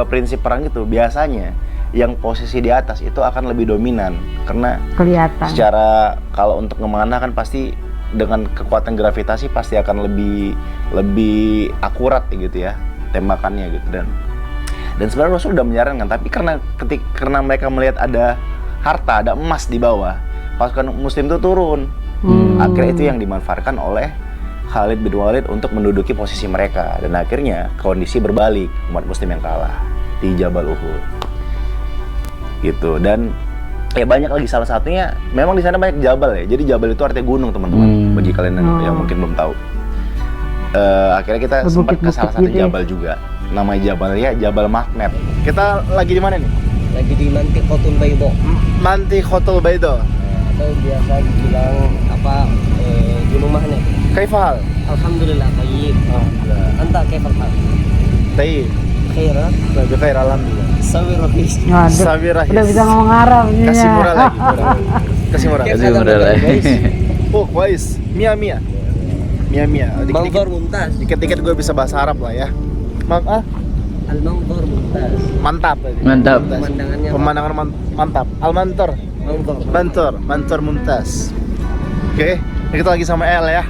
prinsip perang itu biasanya yang posisi di atas itu akan lebih dominan karena kelihatan. Secara kalau untuk memanah kan pasti dengan kekuatan gravitasi pasti akan lebih akurat gitu ya tembakannya gitu. Dan sebenarnya Rasul udah menyarankan, tapi karena mereka melihat ada harta, ada emas di bawah, pasukan muslim itu turun. Akhirnya itu yang dimanfaatkan oleh Khalid bin Walid untuk menduduki posisi mereka, dan akhirnya kondisi berbalik, umat muslim yang kalah di Jabal Uhud gitu. Dan ya banyak lagi, salah satunya memang di sana banyak jabal ya, jadi jabal itu artinya gunung teman-teman, bagi kalian yang mungkin belum tahu. Akhirnya kita sempat ke salah satu jabal juga, namanya jabalnya Jabal Magnet. Kita lagi di mana nih? Lagi di Mantikhotul Baydo. Mantikhotul Baydo, atau biasa dibilang apa, Gunung Magnet. Kaifal? Alhamdulillah baik. Anta kaifal hal? Baik. Khairat? Bikhair alhamdulillah. Sawi rahis. Sawi rahis. Udah bisa ngomong Arab nih. Kasih murah lagi. Kasih murah lagi. Oh, kuais. Mia. Manzor mumtaz. Dikit-dikit gue bisa bahasa Arab lah ya. Al-manzor mumtaz. Mantap. Pemandangan mantap. Al-mantor. Mantor mumtaz. Oke, kita lagi sama El ya.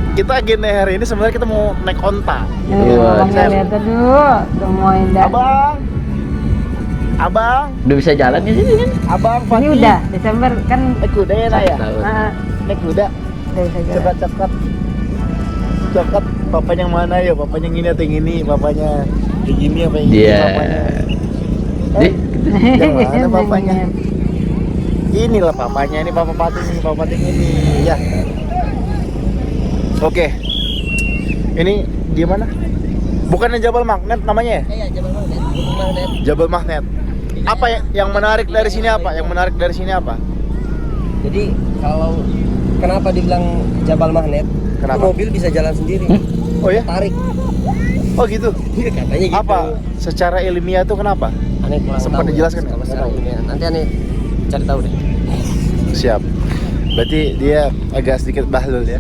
Kita agenda hari ini sebenarnya kita mau naik onta. Lihat dulu, semua indah. Abang, udah bisa jalan di sini kan? Abang Fatih. Ini udah Desember kan naik kuda ya, Naya? Naik kuda. Udah bisa jalan. Coklat. Papanya yang mana ya? Papanya yang ini atau yang ini? Papanya kayak gini apa yang ini? Papanya. Yang mana papanya? Inilah papanya, ini papa pating ini. Ya. Oke, ini di mana? Bukannya Jabal Magnet namanya ya? Iya, Jabal Magnet. Jabal Magnet. Apa yang menarik dari sini apa? Jadi kalau kenapa dibilang Jabal Magnet? Kenapa? Mobil bisa jalan sendiri. Oh ya? Tarik. Oh gitu. Katanya gitu. Apa? Secara ilmiah tuh kenapa? Aneh kurang sempat tahu. dijelaskan Kalau secara ilmiah. Nanti aneh cari tahu deh. Siap. Berarti dia agak sedikit bahlul ya.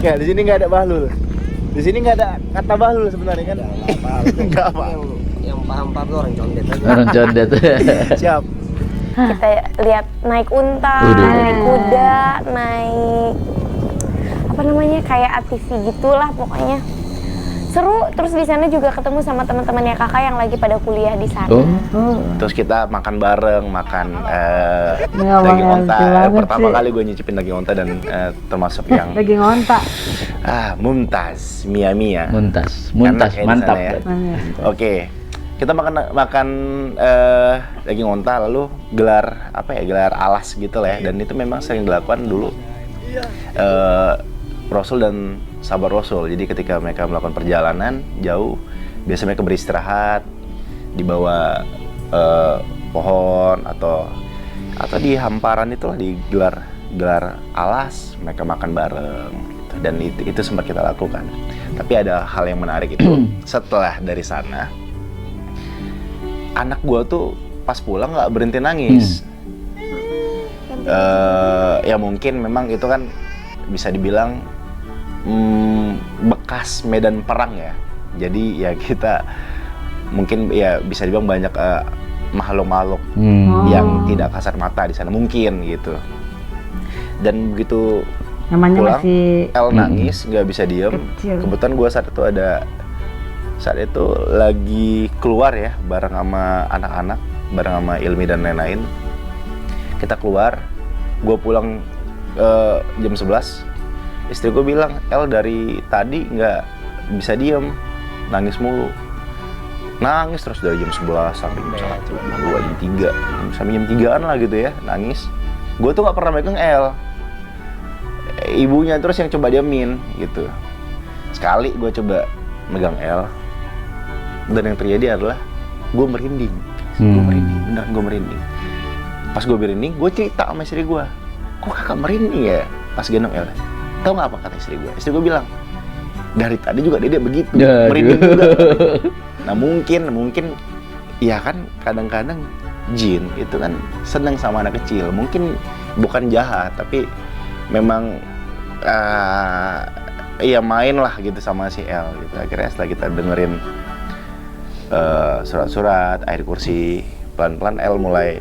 Ya, di sini nggak ada bahlul. Di sini nggak ada kata bahlul sebenarnya kan? Nggak apa. Yang paham tuh orang condet aja. Orang condet. Siap. Kita lihat naik unta, naik kuda, naik apa namanya kayak ATV gitulah pokoknya. Seru, terus di sana juga ketemu sama teman-temannya kakak yang lagi pada kuliah di sana. Terus kita makan bareng, daging onta. Pertama kali gue nyicipin daging onta dan termasuk yang daging onta. Mumtaz, Mia. Mumtaz, mantap ya. Oke, kita makan daging onta lalu gelar alas gitu lah ya. Dan itu memang sering dilakukan dulu Rasul dan sahabat Rasul. Jadi ketika mereka melakukan perjalanan jauh, biasanya mereka beristirahat di bawah pohon atau di hamparan itulah, di gelar alas, mereka makan bareng gitu. Dan itu sempat kita lakukan. Tapi ada hal yang menarik itu setelah dari sana, anak gua tuh pas pulang nggak berhenti nangis. Ya mungkin memang itu kan bisa dibilang bekas medan perang ya. Jadi ya kita mungkin ya bisa dibilang banyak makhluk-makhluk yang tidak kasat mata di sana mungkin gitu. Dan begitu namanya pulang, masih El nangis nggak bisa diem. Kebetulan gue saat itu lagi keluar ya bareng sama anak-anak, bareng sama Ilmi dan lain-lain. Kita keluar, gue pulang jam 11. Istri gue bilang, El dari tadi nggak bisa diem, nangis mulu. Nangis terus dari jam 11 sampai jam 1, jam 2, jam 3, sampai jam 3-an lah gitu ya, nangis. Gue tuh nggak pernah megang El. Ibunya terus yang coba diemin gitu. Sekali gue coba megang El, dan yang terjadi adalah gue merinding. Gue merinding. Pas gue merinding, gue cerita sama istri gue, kok kakak merinding ya pas gendong El? Tahu nggak apa kata istri gue? Istri gue bilang, dari tadi juga dia begitu, merinding juga. Nah mungkin, ya kan kadang-kadang jin itu kan seneng sama anak kecil. Mungkin bukan jahat, tapi memang iya main lah gitu sama si El gitu. Akhirnya setelah kita dengerin surat-surat, ayat kursi, pelan-pelan El mulai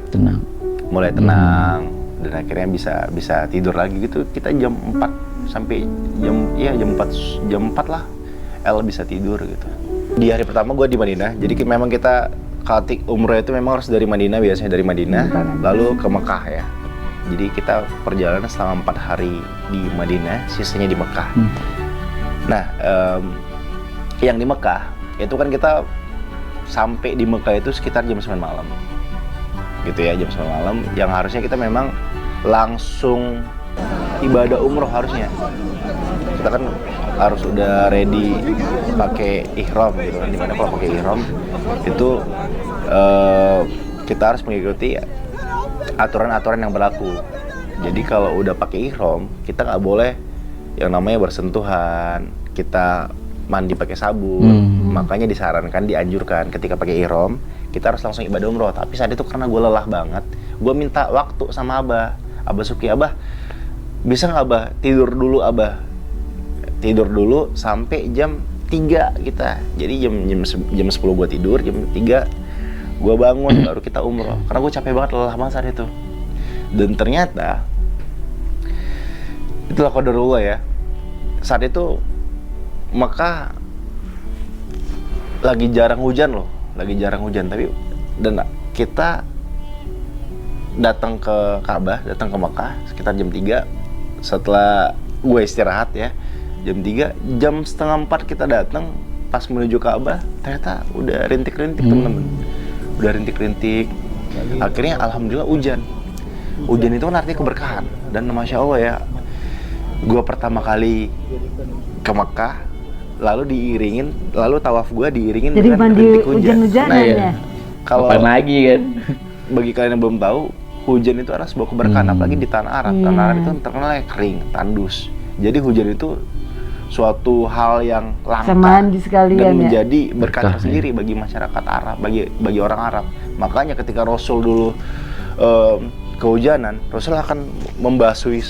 tenang dan akhirnya bisa tidur lagi gitu. Kita jam 4 sampai jam 4 lah El bisa tidur gitu. Di hari pertama gue di Madinah, jadi memang kita kalau umroh itu memang harus dari Madinah, biasanya dari Madinah lalu ke Mekah ya. Jadi kita perjalanan selama 4 hari di Madinah, sisanya di Mekah. Nah, yang di Mekah itu kan kita sampai di Mekah itu sekitar jam 9 malam gitu ya, jam 9 malam, yang harusnya kita memang langsung ibadah umroh harusnya. Kita kan harus udah ready pakai ihram gitu kan, dimana kalau pakai ihram itu kita harus mengikuti aturan-aturan yang berlaku. Jadi kalau udah pakai ihram, kita nggak boleh yang namanya bersentuhan, kita mandi pakai sabun. Makanya disarankan, dianjurkan ketika pakai ihram kita harus langsung ibadah umroh. Tapi saat itu karena gue lelah banget, gue minta waktu sama Abah Suki, Abah bisa nggak Abah tidur dulu, Abah tidur dulu sampai jam 3 kita. Jadi jam 10 gue tidur, jam 3 gue bangun baru kita umroh. Karena gue capek banget, lelah banget saat itu. Dan ternyata itulah qadarullah ya. Saat itu Mekah lagi jarang hujan loh, tapi dan kita datang ke Ka'bah, datang ke Mekah sekitar jam 3 setelah gue istirahat ya. Jam 3, jam setengah 4 kita datang, pas menuju Ka'bah ternyata udah rintik-rintik temen-temen. Udah rintik-rintik. Akhirnya alhamdulillah hujan. Hujan itu kan artinya keberkahan. Dan Masya Allah ya, gue pertama kali ke Mekah, lalu tawaf gue diiringin jadi dengan mandi rintik hujan. hujan-hujanan ya. Kalau Kapan lagi kan? bagi kalian yang belum tahu, hujan itu adalah sebuah keberkahan, apalagi di tanah Arab. Tanah Arab itu terkenal kering, tandus. Jadi hujan itu suatu hal yang langka Mandi sekalian dan ya. menjadi berkah tersendiri bagi masyarakat Arab, bagi orang Arab. Makanya ketika Rasul dulu kehujanan, Rasul akan membasuhi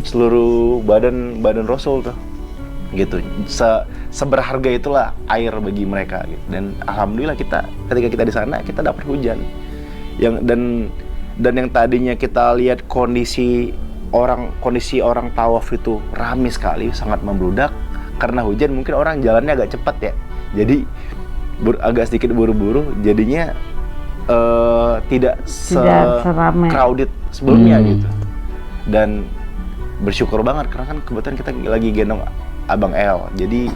seluruh badan Rasul tuh, gitu. Seberharga itulah air bagi mereka gitu. Dan alhamdulillah ketika kita di sana kita dapat hujan. Dan yang tadinya kita lihat kondisi orang tawaf itu ramai sekali, sangat membludak karena hujan. Mungkin orang jalannya agak cepat ya, jadi agak sedikit buru-buru, jadinya tidak crowded sebelumnya gitu. Dan bersyukur banget karena kan kebetulan kita lagi gendong Abang El, jadi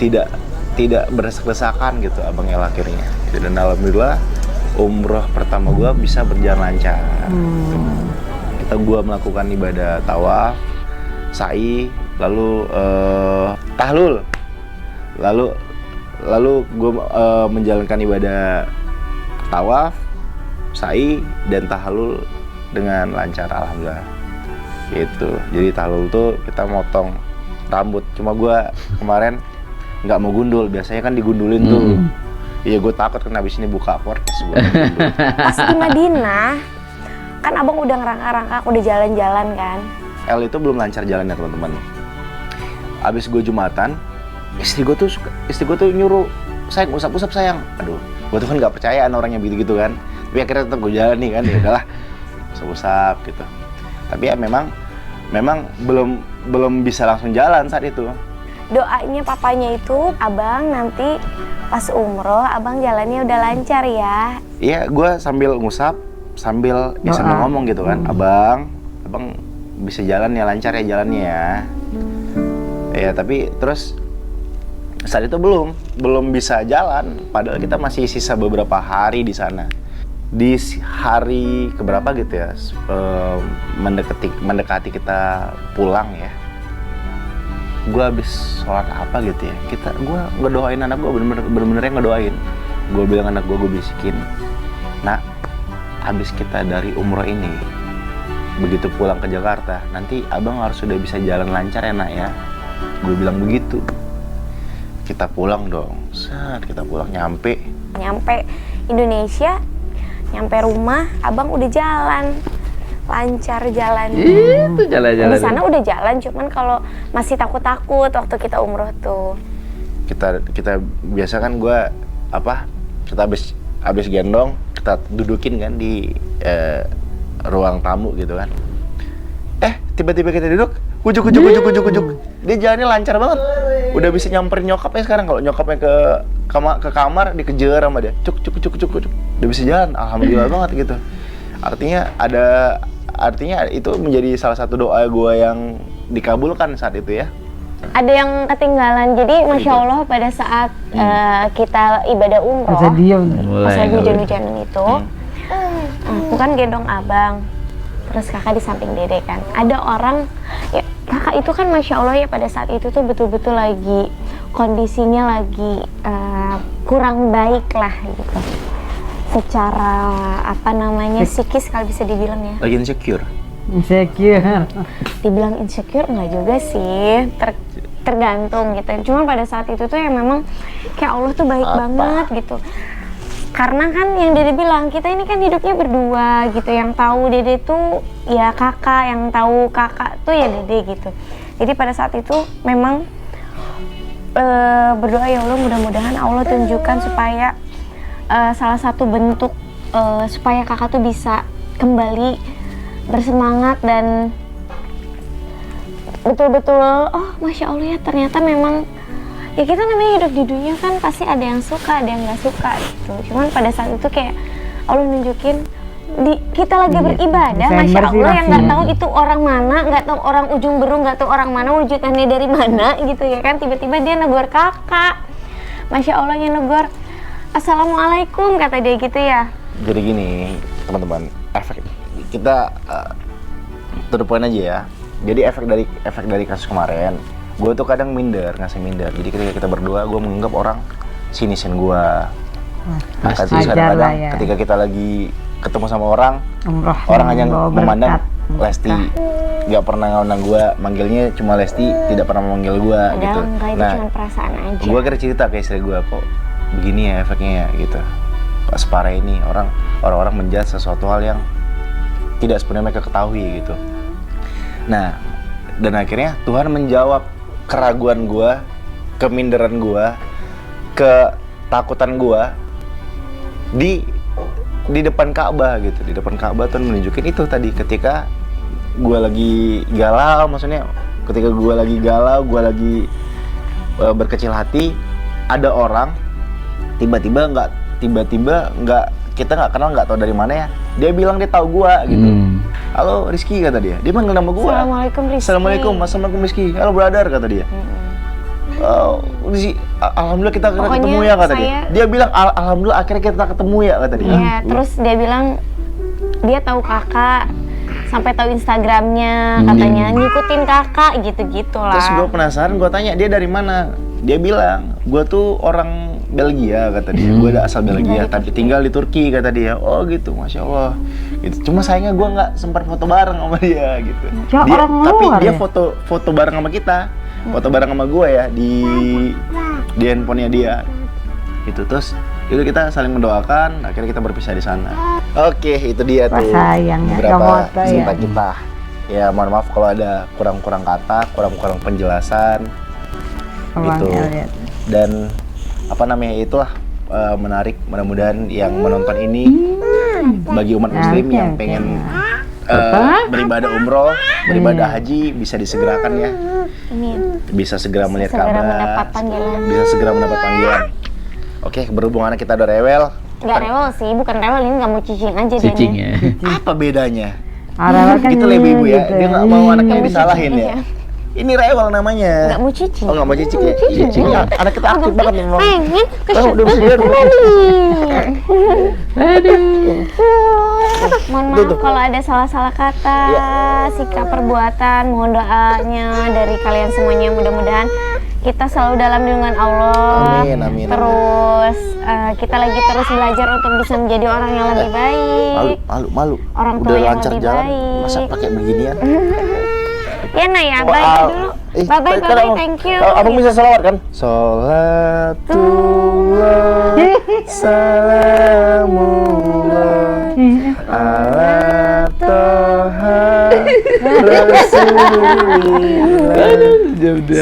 tidak berdesak-desakan gitu Abang El akhirnya. Dan alhamdulillah umroh pertama gua bisa berjalan lancar. Gua melakukan ibadah tawaf, sa'i, lalu tahlul, lalu gue menjalankan ibadah tawaf, sa'i, dan tahlul dengan lancar alhamdulillah. Gitu. Jadi tahlul tuh kita motong rambut. Cuma gue kemarin nggak mau gundul, biasanya kan digundulin tuh. Iya, gue takut kan abis ini buka podcast gue. Pas di Madinah kan abang udah ngerangka-rangka, udah jalan-jalan kan. El itu belum lancar jalannya teman-teman. Abis gue Jumatan, istri gue tuh nyuruh, sayang usap-usap sayang. Aduh, gue tuh kan nggak percayaan orangnya gitu-gitu kan. Tapi akhirnya tetap gue jalan nih kan, ya udahlah, usap-usap gitu. Tapi ya memang belum bisa langsung jalan saat itu. Doanya papanya itu, abang nanti pas umroh, abang jalannya udah lancar ya. Iya, gue sambil ngusap, sambil ngomong gitu kan, abang bisa jalan ya, lancar ya jalannya ya. Ya tapi terus saat itu belum bisa jalan, padahal kita masih sisa beberapa hari di sana. Di hari keberapa gitu ya, mendekati kita pulang ya. Gue habis sholat apa gitu ya, gue ngedoain anak gue, bener-bener ngedoain. Gue bilang anak gue bisikin, nak, habis kita dari umroh ini, begitu pulang ke Jakarta, nanti abang harus sudah bisa jalan lancar ya nak ya. Gue bilang begitu. Kita pulang dong, saat kita pulang nyampe Indonesia, nyampe rumah, abang udah jalan. lancar jalan. Itu jalan-jalan. Di sana udah jalan, cuman kalau masih takut-takut waktu kita umroh tuh. Kita biasa kan kita habis gendong, kita dudukin kan di ruang tamu gitu kan. Tiba-tiba kita duduk, ujuk. Dia jalannya lancar banget. Udah bisa nyamperin nyokapnya sekarang. Kalau nyokapnya ke kamar dikejar sama dia. Cuk. Udah bisa jalan. Alhamdulillah banget gitu. Artinya itu menjadi salah satu doa gue yang dikabulkan saat itu ya. Ada yang ketinggalan, jadi Masya Allah pada saat kita ibadah umroh, Masa diem. pas lagi hujan-hujanan itu, aku kan gendong abang, terus kakak di samping dede kan. Ada orang, ya kakak itu kan Masya Allah ya pada saat itu tuh betul-betul lagi kondisinya lagi kurang baik lah gitu. Secara psikis kalau bisa dibilang ya. Lagi insecure. Dibilang insecure enggak juga sih, tergantung gitu. Cuma pada saat itu tuh ya memang kayak Allah tuh baik banget gitu. Karena kan yang Dede bilang, kita ini kan hidupnya berdua gitu. Yang tahu Dede tuh ya kakak, yang tahu kakak tuh ya Dede gitu. Jadi pada saat itu memang berdoa ya Allah, mudah-mudahan Allah tunjukkan supaya salah satu bentuk supaya kakak tuh bisa kembali bersemangat dan betul-betul Masya Allah ya, ternyata memang ya kita namanya hidup di dunia kan pasti ada yang suka, ada yang nggak suka gitu. Cuman pada saat itu kayak Allah nunjukin kita lagi beribadah, Masya Allah, yang nggak tahu itu orang mana, nggak tahu orang ujung berung, nggak tahu orang mana wujudannya dari mana gitu ya kan. Tiba-tiba dia negor kakak, Masya Allah, yang negor Assalamualaikum kata dia gitu ya. Jadi gini teman-teman, efek kita to the point aja ya. Jadi efek dari kasus kemarin, gue tuh kadang ngasih minder. Jadi ketika kita berdua, gue menganggap orang sinisin gue. Kadang-kadang ya. Ketika kita lagi ketemu sama orang hanya memandang Lesti, nggak pernah ngundang gue, manggilnya cuma Lesti, tidak pernah memanggil gue gitu. Nah, cuma perasaan aja. Gue kira cerita ke istri gue, kok begini ya efeknya ya gitu. Pas separah ini orang-orang menjudge sesuatu hal yang tidak sebenarnya mereka ketahui gitu. Nah, dan akhirnya Tuhan menjawab keraguan gue, keminderan gue, ketakutan gue di depan Ka'bah gitu. Di depan Ka'bah Tuhan menunjukin itu tadi, ketika gue lagi galau, maksudnya ketika gue lagi galau, gue lagi berkecil hati, ada orang tiba-tiba nggak kita nggak kenal, nggak tahu dari mana ya, dia bilang dia tahu gue gitu. Halo Rizky kata dia manggil nama gue. Assalamualaikum Rizky. Halo brother kata dia. Alhamdulillah kita ketemu ya kata dia. Dia bilang alhamdulillah akhirnya kita ketemu ya kata dia. Iya, terus dia bilang dia tahu kakak, sampai tahu Instagramnya, katanya ngikutin kakak gitu-gitu lah. Terus gue penasaran, gue tanya dia dari mana. Dia bilang gue tuh orang Belgia kata dia. Gue ada asal Belgia tapi tinggal di Turki kata dia. Oh gitu, Masya Allah gitu. Cuma sayangnya gue nggak sempat foto bareng sama dia gitu. Tapi dia foto bareng sama kita, foto bareng sama gue ya di handphonenya dia gitu. Terus itu kita saling mendoakan, akhirnya kita berpisah di sana. Oke, itu dia tuh beberapa cerita kita. Ya mohon maaf kalau ada kurang-kurang kata, kurang-kurang penjelasan gitu. Dan itulah menarik, mudah-mudahan yang menonton ini bagi umat muslim yang pengen beribadah umroh, beribadah haji bisa disegerakan ya. Bisa segera melihat Ka'bah, bisa segera mendapat panggilan. Oke, berhubungan kita udah rewel. Nggak rewel sih, bukan rewel, ini nggak mau cicing aja dia Cicing ya. Apa bedanya? Kan gitu lah ibu ya, dia nggak mau anaknya disalahin ya. Iya. Ini rewel namanya. Nggak mau cicing. Oh nggak mau cicing ya? Cicing ya, anak kita aktif banget nih. Pengen Udah bisa. Mohon maaf kalau ada salah-salah kata, sikap perbuatan, mohon doanya dari kalian semuanya, mudah-mudahan kita selalu dalam lindungan Allah. Amin. Terus kita lagi terus belajar untuk bisa menjadi orang yang lebih baik. Malu. Orang tua udah yang lancar lebih jalan, baik. masa pakai beginian? Ya nah ya, bye dulu. Bye, thank you. Abang bisa sholawat kan? Sholatullah salamullah ala toha Rasulillah.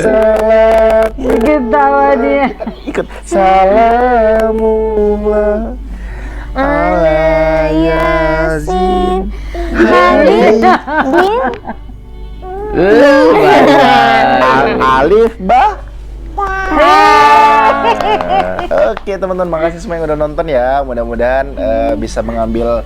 Salam. Ketawa dia. Ikut. Salamullah ala Yasin. Alif bah. Oke teman-teman, makasih semua yang udah nonton ya. Mudah-mudahan bisa mengambil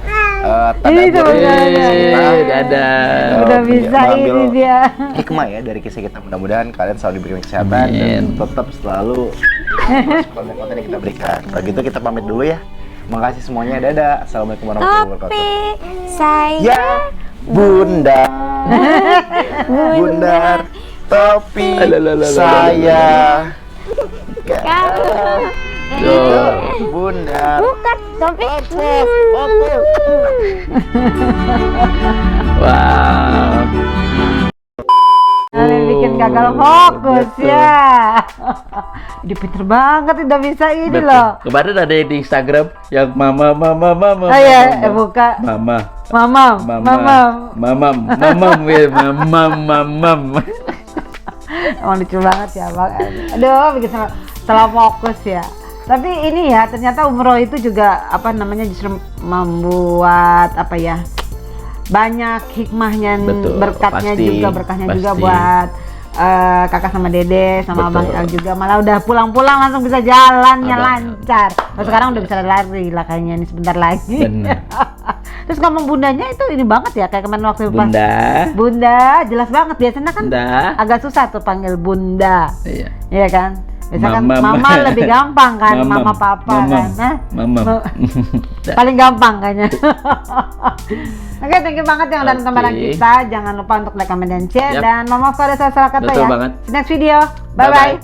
Ini tadabbur teman-teman. Dadah. Udah bisa mengambil ini dia. hikmah ya dari kisah kita. Mudah-mudahan kalian selalu diberikan kesehatan dan tetap selalu konten-konten yang kita berikan. Kalau gitu kita pamit dulu ya. Makasih semuanya. Dadah. Assalamualaikum warahmatullahi wabarakatuh. Tapi saya Ya Bunda, Bundar, topi saya. Bunda. bukan tapi Wow. Kalian bikin gagal fokus ya. Dia pinter banget, udah bisa ini Betul. loh. Kemarin ada yang di Instagram yang mama. Oh iya, buka. Mama. Mamam. Mamam. Emang lucu banget ya bang. Aduh, bikin salah fokus ya. Tapi ini ya, ternyata umroh itu juga apa namanya justru membuat apa ya, banyak hikmahnya, Betul, berkahnya pasti, juga pasti. buat kakak sama dede sama Betul. Bang El juga. Malah udah pulang-pulang langsung bisa jalannya Abang. lancar. Nah, sekarang udah bisa lari lah kayaknya ini sebentar lagi. Bener. Terus ngomong bundanya itu ini banget ya, kayak kemarin waktu pas Bunda. jelas banget. Biasanya kan Bunda. agak susah tuh panggil bunda. Iya. Iya kan? Biasanya kan Mamam. mama lebih gampang kan, Mamam. mama papa kan. Mamam. Nah, Mamam. paling gampang kayaknya. Oke, thank you banget yang udah nonton bareng Oke. kita. Jangan lupa untuk like, comment, dan share. Yap. Dan maaf kalau ada salah kata Betul ya. banget. See you next video. Bye-bye. Bye-bye.